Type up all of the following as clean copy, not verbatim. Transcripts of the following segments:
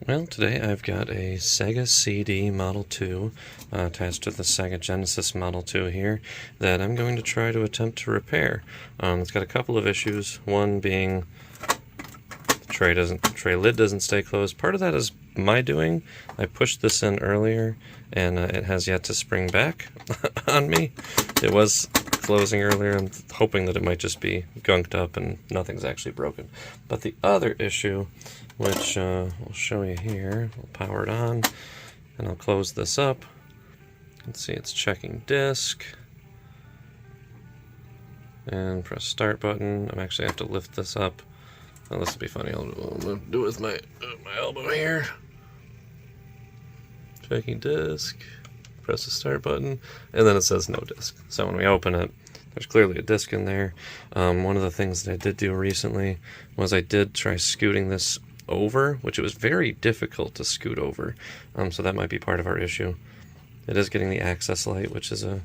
Well, today I've got a Sega CD Model 2 attached to the Sega Genesis Model 2 here that I'm going to try to attempt to repair. It's got a couple of issues, one being the tray lid doesn't stay closed. Part of that is my doing. I pushed this in earlier and it has yet to spring back on me. It was closing earlier. I'm hoping that it might just be gunked up and nothing's actually broken. But the other issue, which we'll show you here, we'll power it on and I'll close this up. Let's see, it's checking disk and press start button. I'm actually have to lift this up. Oh, this will be funny. I'll do it with my elbow here. Checking disk, press the start button, and then it says no disk. So when we open it, there's clearly a disk in there. One of the things that I did do recently was I did try scooting this over, which it was very difficult to scoot over. So that might be part of our issue. It is getting the access light, which is I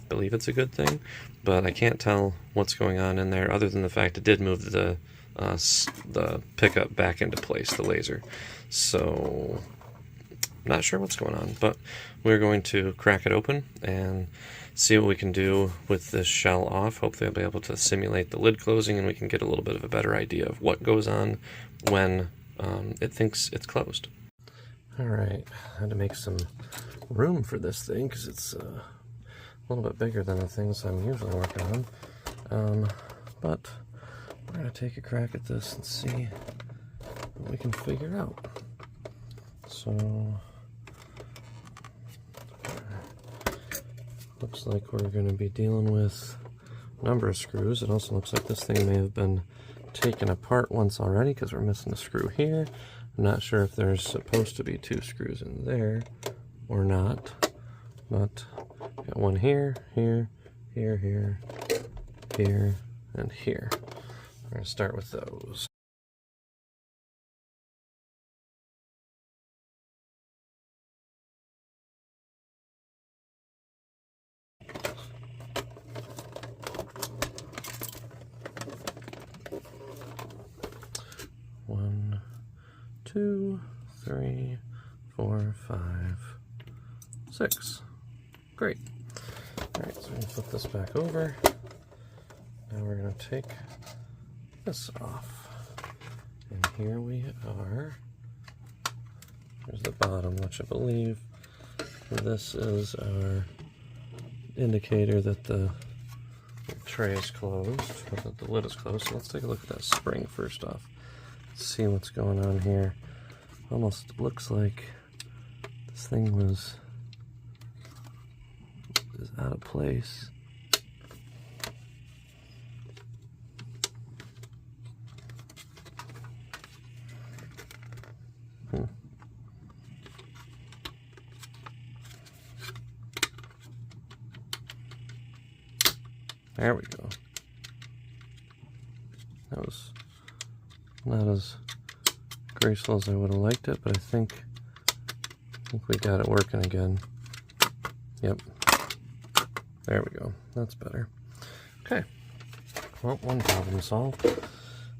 believe it's a good thing, but I can't tell what's going on in there other than the fact it did move the pickup back into place, the laser. So not sure what's going on, but we're going to crack it open and see what we can do with this shell off. Hopefully I'll be able to simulate the lid closing and we can get a little bit of a better idea of what goes on when it thinks it's closed. Alright, I had to make some room for this thing because it's a little bit bigger than the things I'm usually working on. But we're going to take a crack at this and see what we can figure out. So looks like we're going to be dealing with a number of screws. It also looks like this thing may have been taken apart once already because we're missing a screw here. I'm not sure if there's supposed to be two screws in there or not, but got one here, here, here, here, here, and here. We're going to start with those. One, 2, 3, 4, 5, 6. Great. Alright, so we're going to flip this back over. Now we're going to take this off. And here we are. Here's the bottom, which I believe this is our indicator that the tray is closed, or that the lid is closed. So let's take a look at that spring first off. See what's going on here. Almost looks like this thing is out of place. There we go. That was not as graceful as I would have liked it, but I think we got it working again. Yep. There we go. That's better. Okay. Well, one problem solved.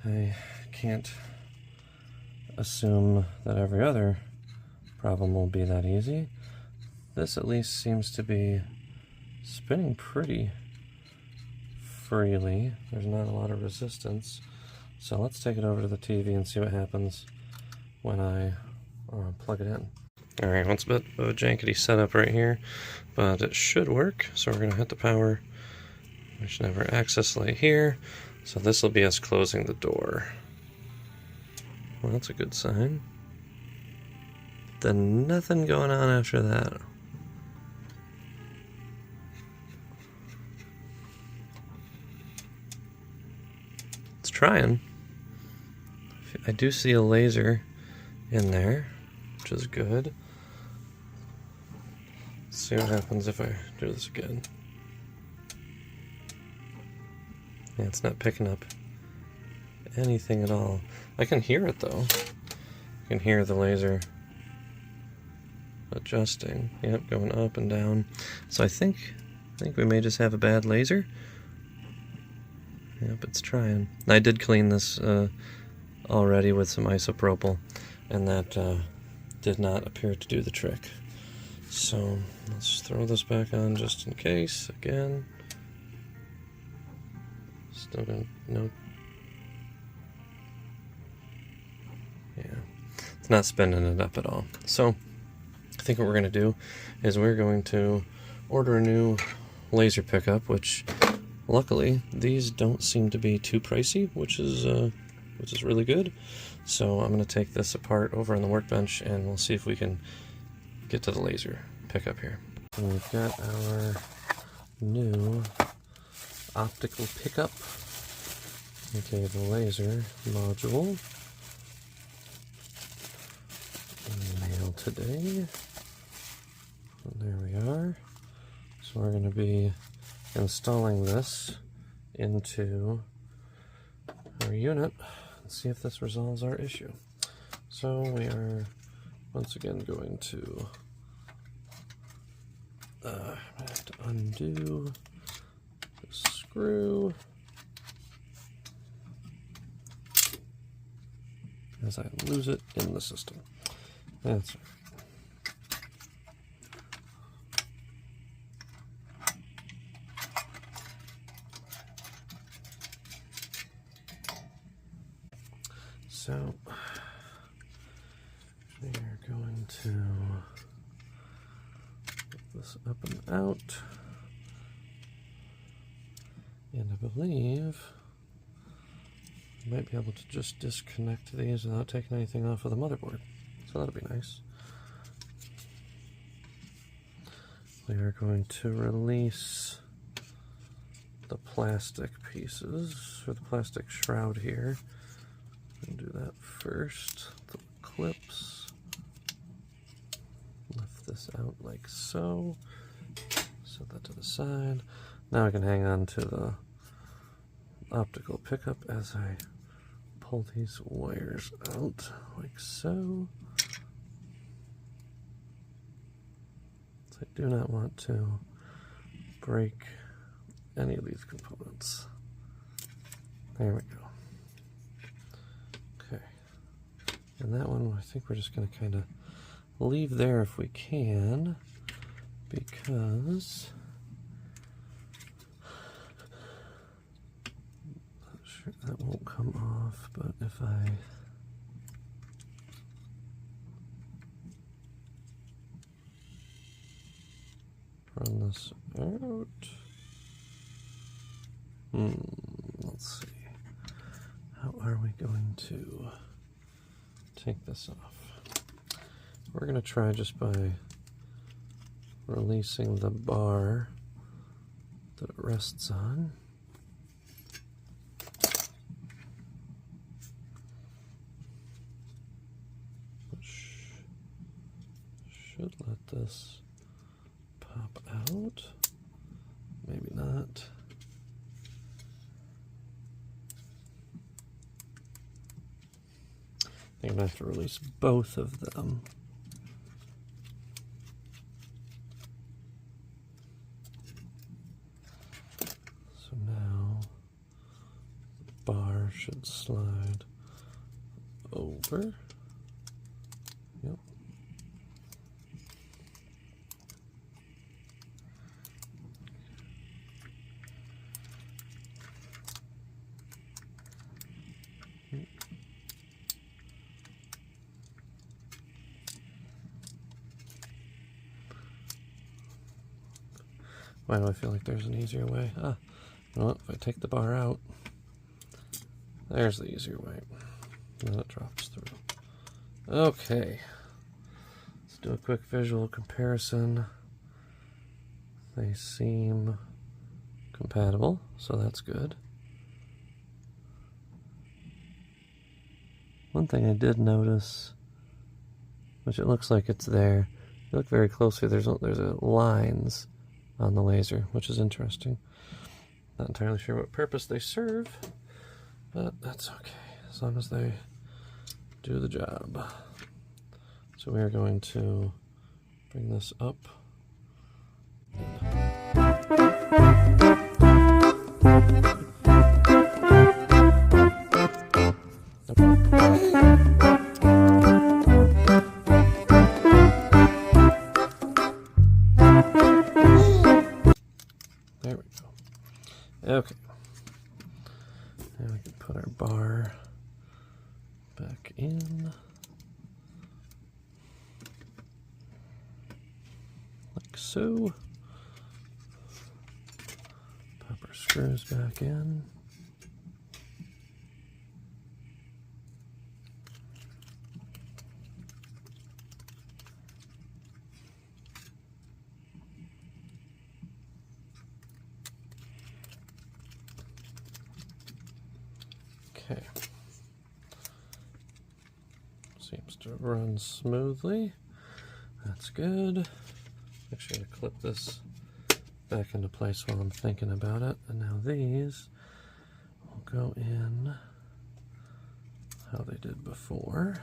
I can't assume that every other problem will be that easy. This at least seems to be spinning pretty freely. There's not a lot of resistance. So let's take it over to the TV and see what happens when I plug it in. Alright, well, it's a bit of a jankety setup right here, but it should work. So we're going to hit the power. We should have our access light here. So this will be us closing the door. Well, that's a good sign. Then nothing going on after that. It's trying. I do see a laser in there, which is good. Let's see what happens if I do this again. Yeah, it's not picking up anything at all. I can hear it though. I can hear the laser adjusting. Yep, going up and down. So I think we may just have a bad laser. Yep, it's trying. I did clean this already with some isopropyl. and that did not appear to do the trick. So let's throw this back on just in case. Again, still gonna no. Yeah, it's not spinning it up at all. So I think what we're gonna do is we're going to order a new laser pickup, which luckily these don't seem to be too pricey, which is really good. So I'm going to take this apart over on the workbench and we'll see if we can get to the laser pickup here. And we've got our new optical pickup, okay, the laser module, mail today. And there we are. So we're going to be installing this into our unit and see if this resolves our issue. So we are once again going to have to undo the screw as I lose it in the system. That's right. So we are going to put this up and out, and I believe I might be able to just disconnect these without taking anything off of the motherboard, so that'll be nice. We are going to release the plastic pieces, or the plastic shroud here. Do that first. The clips. Lift this out like so. Set that to the side. Now I can hang on to the optical pickup as I pull these wires out like so. So I do not want to break any of these components. There we go. And that one, I think we're just going to kind of leave there if we can, because I'm not sure that won't come off, but if I run this out, let's see, how are we going to take this off? We're going to try just by releasing the bar that it rests on. Which should let this pop out. Maybe not. I think I'm going to have to release both of them. So now the bar should slide over. Yep. Why do I feel like there's an easier way? Well, if I take the bar out, there's the easier way. Then it drops through. Okay. Let's do a quick visual comparison. They seem compatible, so that's good. One thing I did notice, which it looks like it's there, if you look very closely, there's lines on the laser, which is interesting. Not entirely sure what purpose they serve, but that's okay, as long as they do the job. So we are going to bring this up. back in. Like so. Pop our screws back in. Okay. Seems to run smoothly. That's good. Make sure to clip this back into place while I'm thinking about it. And now these will go in how they did before.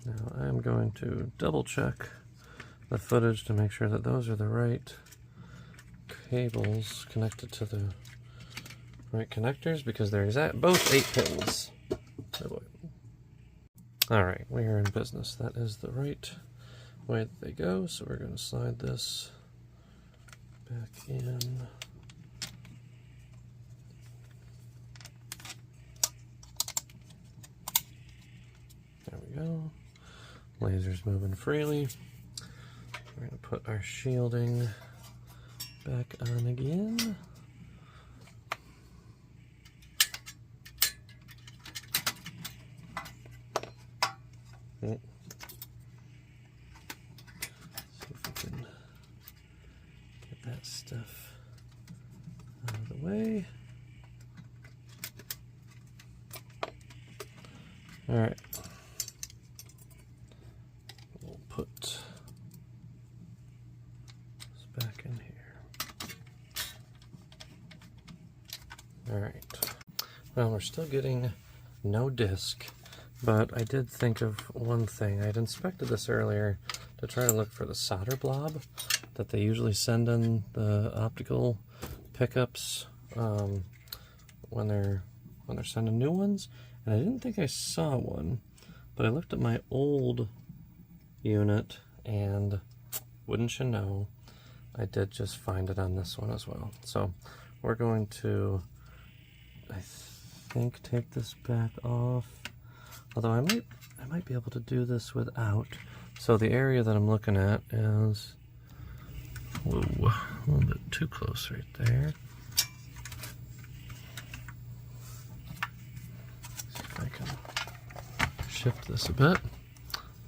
Now I'm going to double check the footage to make sure that those are the right cables connected to the right connectors, because they're both 8 pins. Oh boy. Alright, we are in business. That is the right way that they go, so we're going to slide this back in. There we go. Laser's moving freely. We're going to put our shielding back on again. See if we can get that stuff out of the way. All right. We'll put this back in here. All right. Well, we're still getting no disc, but I did think of one thing. I'd inspected this earlier to try to look for the solder blob that they usually send in the optical pickups when they're sending new ones, and I didn't think I saw one, but I looked at my old unit, and wouldn't you know, I did just find it on this one as well. So we're going to, I think, take this back off. Although I might be able to do this without. So the area that I'm looking at is, whoa, a little bit too close right there. See if I can shift this a bit.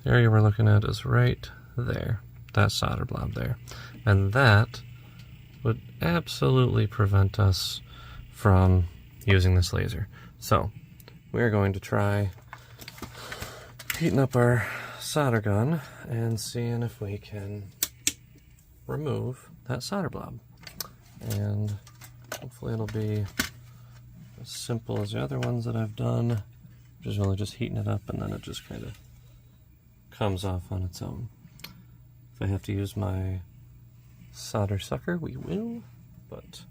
The area we're looking at is right there. That solder blob there. And that would absolutely prevent us from using this laser. So we're going to try heating up our solder gun and seeing if we can remove that solder blob. And hopefully it'll be as simple as the other ones that I've done, which is really just heating it up and then it just kind of comes off on its own. If I have to use my solder sucker, we will, but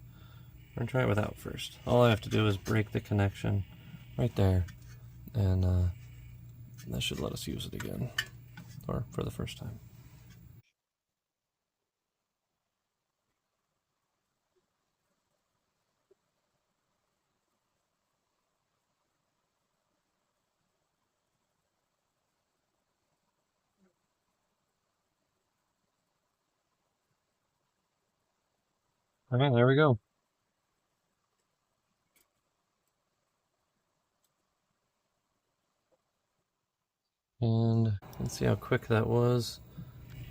we're gonna try it without first. All I have to do is break the connection right there, and that should let us use it again, or for the first time. Okay, there we go. And let's see how quick that was.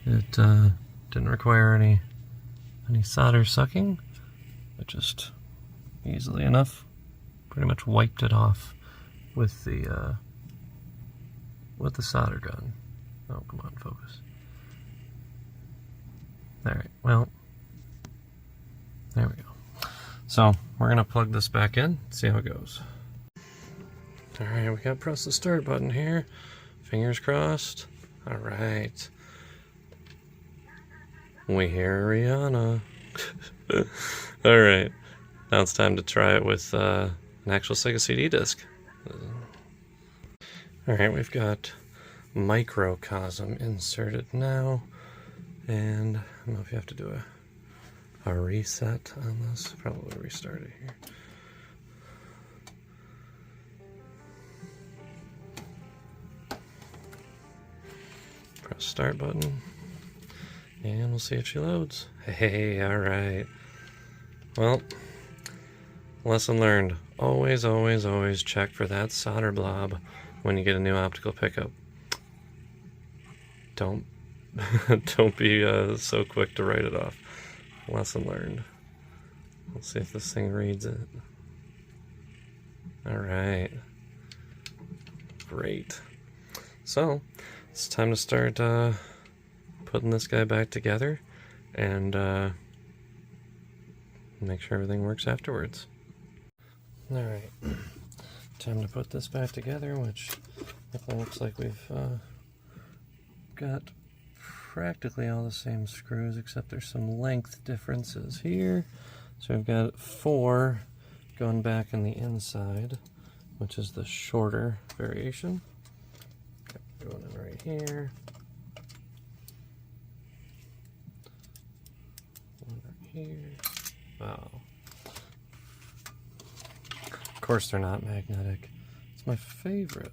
It didn't require any solder sucking, but just easily enough pretty much wiped it off with the solder gun. Oh, come on, focus. Alright, well, there we go. So, we're going to plug this back in, see how it goes. Alright, we got to press the start button here. Fingers crossed. Alright. We hear Rihanna. Alright, now it's time to try it with an actual Sega CD disc. Alright, we've got microcosm inserted now, and I don't know if you have to do a reset on this. Probably restart it here. Press start button, and we'll see if she loads. Hey, alright. Well, lesson learned. Always, always, always check for that solder blob when you get a new optical pickup. Don't be so quick to write it off. Lesson learned. Let's see if this thing reads it. Alright. Great. So, it's time to start putting this guy back together and make sure everything works afterwards. Alright. Time to put this back together, which looks like we've got practically all the same screws, except there's some length differences here. So we've got 4 going back in the inside, which is the shorter variation. Going in right here. One right here. Wow. Of course they're not magnetic. It's my favorite.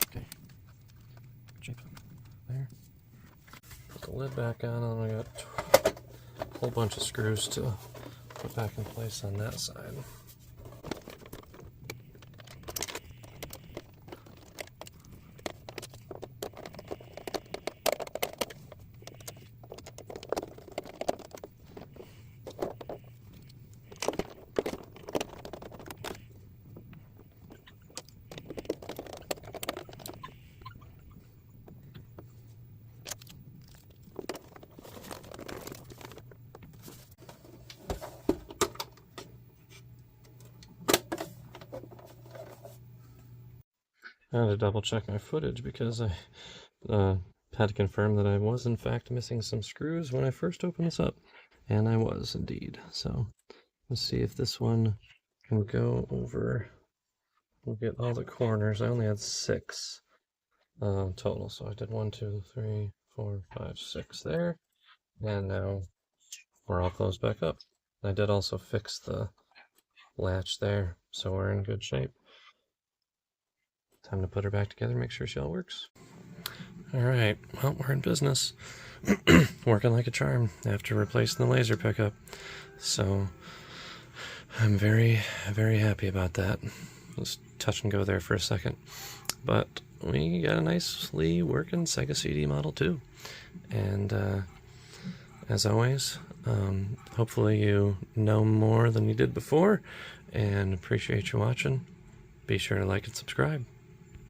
Okay. There. Put the lid back on, and we got a whole bunch of screws to put back in place on that side. I had to double check my footage because I had to confirm that I was in fact missing some screws when I first opened this up. And I was indeed. So let's see if this one can go over. We'll get all the corners. I only had 6 total. So I did 1, 2, 3, 4, 5, 6 there. And now we're all closed back up. I did also fix the latch there, so we're in good shape. Time to put her back together, make sure she all works. Alright, well, we're in business. Working like a charm after replacing the laser pickup. So, I'm very, very happy about that. Let's touch and go there for a second. But we got a nicely working Sega CD Model 2. And, as always, hopefully you know more than you did before, and appreciate you watching. Be sure to like and subscribe.